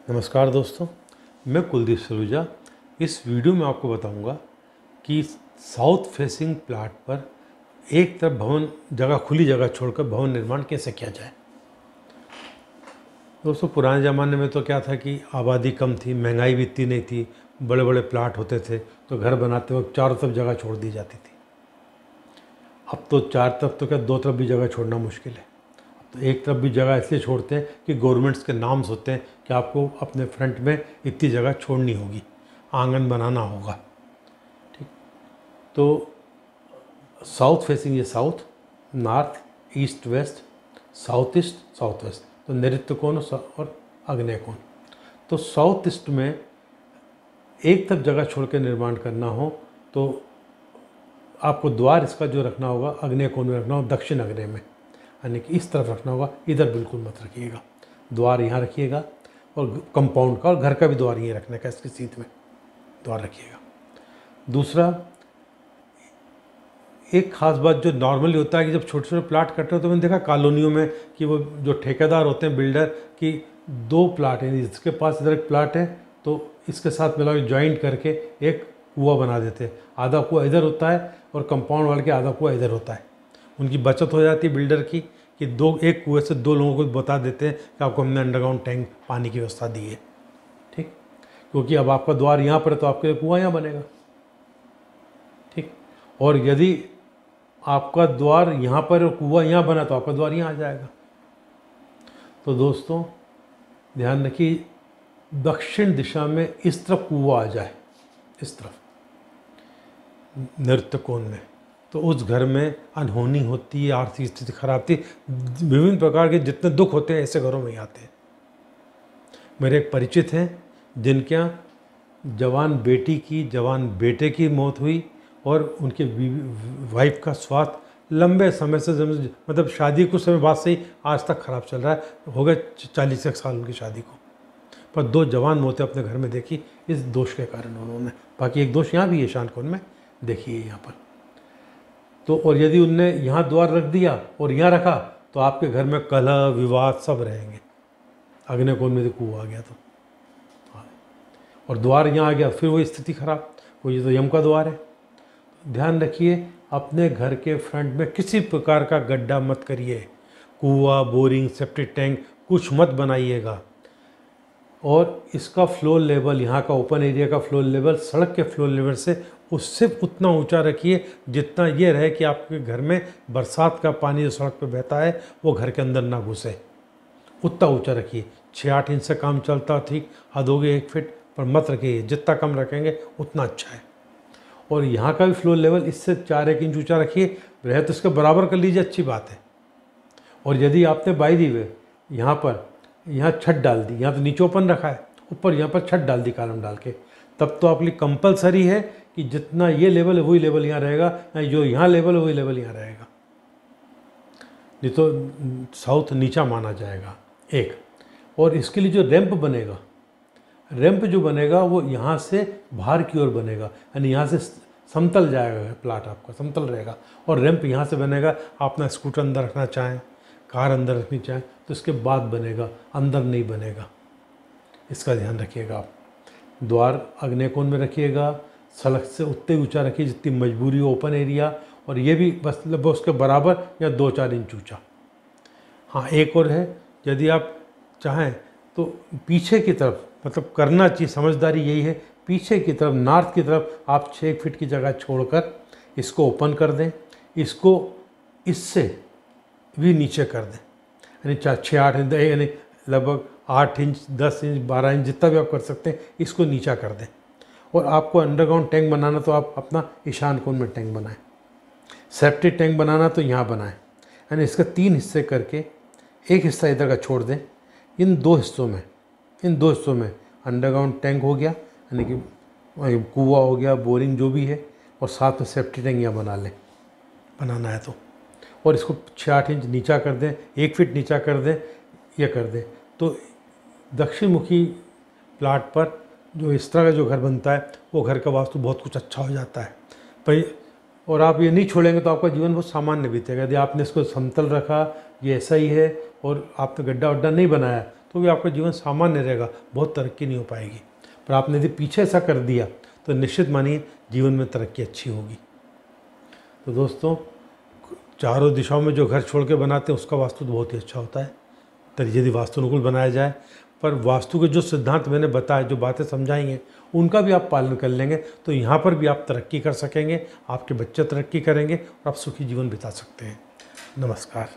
नमस्कार दोस्तों, मैं कुलदीप सलूजा। इस वीडियो में आपको बताऊंगा कि साउथ फेसिंग प्लाट पर एक तरफ खुली जगह छोड़कर भवन निर्माण कैसे किया जाए। दोस्तों, पुराने ज़माने में तो क्या था कि आबादी कम थी, महंगाई भी इतनी नहीं थी, बड़े बड़े प्लाट होते थे तो घर बनाते वक्त चारों तरफ जगह छोड़ दी जाती थी। अब तो चार तरफ तो क्या, दो तरफ भी जगह छोड़ना मुश्किल है। तो एक तरफ भी जगह इसलिए छोड़ते हैं कि गवर्नमेंट्स के नाम्स होते हैं कि आपको अपने फ्रंट में इतनी जगह छोड़नी होगी, आंगन बनाना होगा। ठीक, तो साउथ फेसिंग ये south, north, east west, south east, south west, तो नैऋत्य कोण और आग्नेय कोण। तो साउथ ईस्ट में एक तरफ जगह छोड़ के निर्माण करना हो तो आपको द्वार इसका जो रखना होगा आग्नेय कोण में रखना होगा, दक्षिण आग्नेय में, यानी कि इस तरफ रखना होगा। इधर बिल्कुल मत रखिएगा, द्वार यहाँ रखिएगा। और कंपाउंड का और घर का भी द्वार यहीं रखने का, इसकी सीध में द्वार रखिएगा। दूसरा, एक खास बात जो नॉर्मली होता है कि जब छोटे छोटे प्लाट कटते हो तो मैंने देखा कॉलोनियों में कि वो जो ठेकेदार होते हैं, बिल्डर, की दो प्लाट हैं, इसके पास इधर एक प्लाट है तो इसके साथ मिला के ज्वाइंट करके एक कुआं बना देते हैं। आधा कुआं इधर होता है और कंपाउंड वाले के आधा कुआं इधर होता है। उनकी बचत हो जाती है बिल्डर की कि एक कुएं से दो लोगों को बता देते हैं कि आपको हमने अंडरग्राउंड टैंक पानी की व्यवस्था दी है। ठीक, क्योंकि अब आपका द्वार यहाँ पर है तो आपके कुआं यहाँ बनेगा। ठीक, और यदि आपका द्वार यहाँ पर और कुआं यहाँ बना तो आपका द्वार यहाँ आ जाएगा। तो दोस्तों ध्यान रखिए, दक्षिण दिशा में इस तरफ कुआं आ जाए, इस तरफ नैऋत्य कोण में, तो उस घर में अनहोनी होती है, आर्थिक स्थिति खराब थी, विभिन्न प्रकार के जितने दुख होते हैं ऐसे घरों में ही आते हैं। मेरे एक परिचित हैं जिनके यहाँ जवान बेटी की, जवान बेटे की मौत हुई और उनके वाइफ का स्वास्थ्य लंबे समय से, मतलब शादी कुछ समय बाद से ही आज तक खराब चल रहा है। हो गए 41 साल उनकी शादी को, पर दो जवान मौतें अपने घर में देखी इस दोष के कारण उन्होंने। बाकी एक दोष यहाँ भी है, ईशान कोण में देखिए यहाँ पर। तो और यदि उनने यहाँ द्वार रख दिया और यहाँ रखा तो आपके घर में कलह विवाद सब रहेंगे। आग्नेय कोण में कुआं आ गया तो, और द्वार यहाँ आ गया फिर वही स्थिति खराब। वो ये तो यम का द्वार है। ध्यान रखिए, अपने घर के फ्रंट में किसी प्रकार का गड्ढा मत करिए, कुआं, बोरिंग, सेप्टिक टैंक कुछ मत बनाइएगा। और इसका फ्लो लेवल, यहाँ का ओपन एरिया का फ्लो लेवल सड़क के फ्लो लेवल से उससे उतना ऊंचा रखिए जितना ये रहे कि आपके घर में बरसात का पानी जो सड़क पे बहता है वो घर के अंदर ना घुसे, उतना ऊंचा रखिए। 6-8 इंच से काम चलता ठीक, हद होगी 1 फीट, पर मत रखिए। जितना कम रखेंगे उतना अच्छा है। और यहाँ का भी फ्लो लेवल इससे 4-1 इंच ऊंचा रखिए, रहे तो इसके बराबर कर लीजिए, अच्छी बात है। और यदि आपने बाई दी हुए यहाँ छत डाल दी, यहाँ तो नीचे ओपन रखा है, ऊपर यहाँ पर छत डाल दी कॉलम डाल के, तब तो आपके लिए कंपलसरी है कि जितना ये लेवल है वही लेवल यहाँ रहेगा, जो यहाँ लेवल है वही लेवल यहाँ रहेगा, नहीं तो साउथ नीचा माना जाएगा। एक और इसके लिए जो रैंप जो बनेगा वो यहाँ से बाहर की ओर बनेगा, यानी यहाँ से समतल जाएगा, प्लाट आपका समतल रहेगा। और रैंप यहाँ से बनेगा, आप अपना स्कूटर अंदर रखना चाहें, कार अंदर रखनी चाहें तो इसके बाद बनेगा, अंदर नहीं बनेगा। इसका ध्यान रखिएगा आप। द्वार आग्नेय कोण में रखिएगा, सड़क से उतने ऊंचा रखिए जितनी मजबूरी हो, ओपन एरिया, और ये भी बस लगभग उसके बराबर या 2-4 इंच ऊंचा। हाँ, एक और है, यदि आप चाहें तो पीछे की तरफ, मतलब करना चाहिए, समझदारी यही है, पीछे की तरफ नॉर्थ की तरफ आप 6 फीट की जगह छोड़कर इसको ओपन कर दें, इसको इससे भी नीचे कर दें, यानी 6-8 इंच, यानी लगभग 8 इंच, 10 इंच, 12 इंच, जितना भी आप कर सकते हैं इसको नीचा कर दें। और आपको अंडरग्राउंड टैंक बनाना तो आप अपना ईशान कोण में टैंक बनाएं, सेप्टिक टैंक बनाना तो यहाँ बनाएं, यानी इसके 3 हिस्से करके एक हिस्सा इधर का छोड़ दें। इन दो हिस्सों में अंडरग्राउंड टैंक हो गया, यानी कि कुआं हो गया, बोरिंग जो भी है, और साथ में सेप्टिक टैंक यहाँ बना लें, बनाना है तो। और इसको 6-8 इंच नीचा कर दें, 1 फीट नीचा कर दें, ये कर दें, तो दक्षिण मुखी प्लाट पर जो इस तरह का जो घर बनता है वो घर का वास्तु बहुत कुछ अच्छा हो जाता है। पर और आप ये नहीं छोड़ेंगे तो आपका जीवन बहुत सामान्य बीतेगा। यदि आपने इसको समतल रखा, ये ऐसा ही है, और आपने गड्ढा वड्ढा नहीं बनाया, तो भी आपका जीवन सामान्य रहेगा, बहुत तरक्की नहीं हो पाएगी। पर आपने यदि पीछे ऐसा कर दिया तो निश्चित मानिए जीवन में तरक्की अच्छी होगी। तो दोस्तों, चारों दिशाओं में जो घर छोड़ के बनाते हैं उसका वास्तु तो बहुत ही अच्छा होता है, यदि वास्तु अनुकूल बनाया जाए। पर वास्तु के जो सिद्धांत मैंने बताए, जो बातें समझाई हैं, उनका भी आप पालन कर लेंगे तो यहाँ पर भी आप तरक्की कर सकेंगे, आपके बच्चे तरक्की करेंगे और आप सुखी जीवन बिता सकते हैं। नमस्कार।